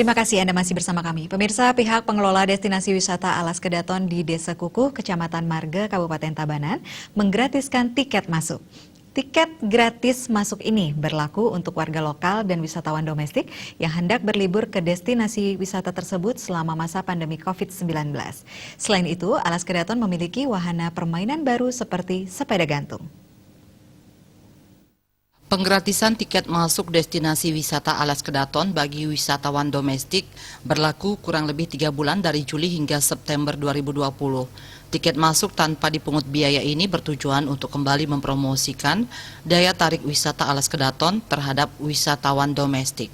Terima kasih Anda masih bersama kami. Pemirsa, pihak pengelola destinasi wisata Alas Kedaton di Desa Kukuh, Kecamatan Marga, Kabupaten Tabanan, menggratiskan tiket masuk. Tiket gratis masuk ini berlaku untuk warga lokal dan wisatawan domestik yang hendak berlibur ke destinasi wisata tersebut selama masa pandemi COVID-19. Selain itu, Alas Kedaton memiliki wahana permainan baru seperti sepeda gantung. Penggratisan tiket masuk destinasi wisata Alas Kedaton bagi wisatawan domestik berlaku kurang lebih 3 bulan dari Juli hingga September 2020. Tiket masuk tanpa dipungut biaya ini bertujuan untuk kembali mempromosikan daya tarik wisata Alas Kedaton terhadap wisatawan domestik.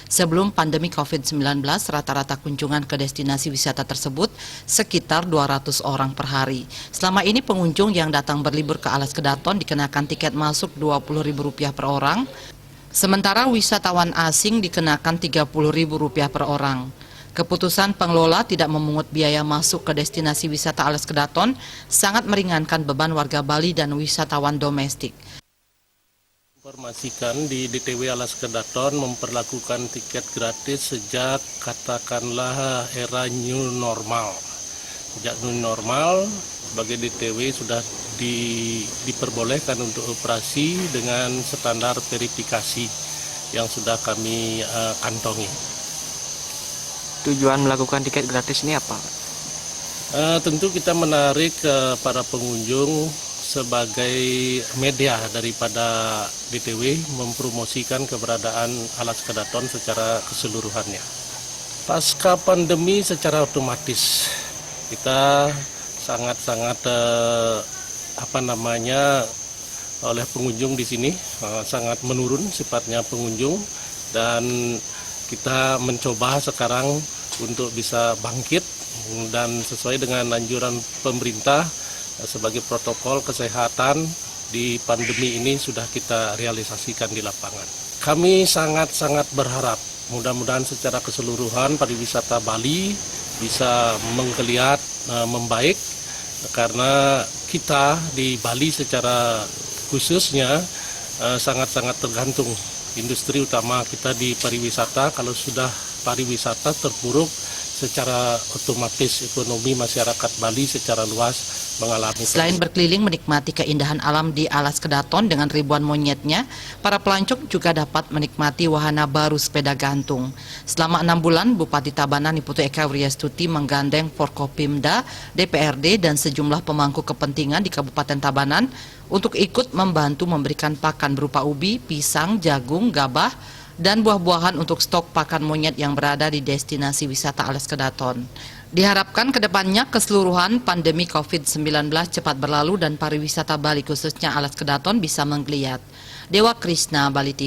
Sebelum pandemi COVID-19, rata-rata kunjungan ke destinasi wisata tersebut sekitar 200 orang per hari. Selama ini pengunjung yang datang berlibur ke Alas Kedaton dikenakan tiket masuk Rp20.000 per orang, sementara wisatawan asing dikenakan Rp30.000 per orang. Keputusan pengelola tidak memungut biaya masuk ke destinasi wisata Alas Kedaton sangat meringankan beban warga Bali dan wisatawan domestik. Informasikan di DTW Alas Kedaton memperlakukan tiket gratis sejak katakanlah era new normal. Sejak new normal, bagi DTW sudah diperbolehkan untuk operasi dengan standar verifikasi yang sudah kami kantongi. Tujuan melakukan tiket gratis ini apa? Tentu kita menarik para pengunjung sebagai media daripada DTW mempromosikan keberadaan Alas Kedaton secara keseluruhannya. Pasca pandemi secara otomatis kita sangat-sangat oleh pengunjung di sini sangat menurun sifatnya pengunjung, dan kita mencoba sekarang untuk bisa bangkit dan sesuai dengan anjuran pemerintah sebagai protokol kesehatan di pandemi ini sudah kita realisasikan di lapangan. Kami sangat-sangat berharap mudah-mudahan secara keseluruhan pariwisata Bali bisa menggeliat membaik, karena kita di Bali secara khususnya sangat-sangat tergantung industri utama kita di pariwisata. Kalau sudah pariwisata terpuruk, secara otomatis ekonomi masyarakat Bali secara luas mengalami. Selain berkeliling menikmati keindahan alam di Alas Kedaton dengan ribuan monyetnya, para pelancong juga dapat menikmati wahana baru sepeda gantung. Selama 6 bulan, Bupati Tabanan Niputu Eka Wriastuti menggandeng Forkopimda, DPRD, dan sejumlah pemangku kepentingan di Kabupaten Tabanan untuk ikut membantu memberikan pakan berupa ubi, pisang, jagung, gabah, dan buah-buahan untuk stok pakan monyet yang berada di destinasi wisata Alas Kedaton. Diharapkan kedepannya keseluruhan pandemi COVID-19 cepat berlalu dan pariwisata Bali khususnya Alas Kedaton bisa menggeliat. Dewa Krishna, Bali TV.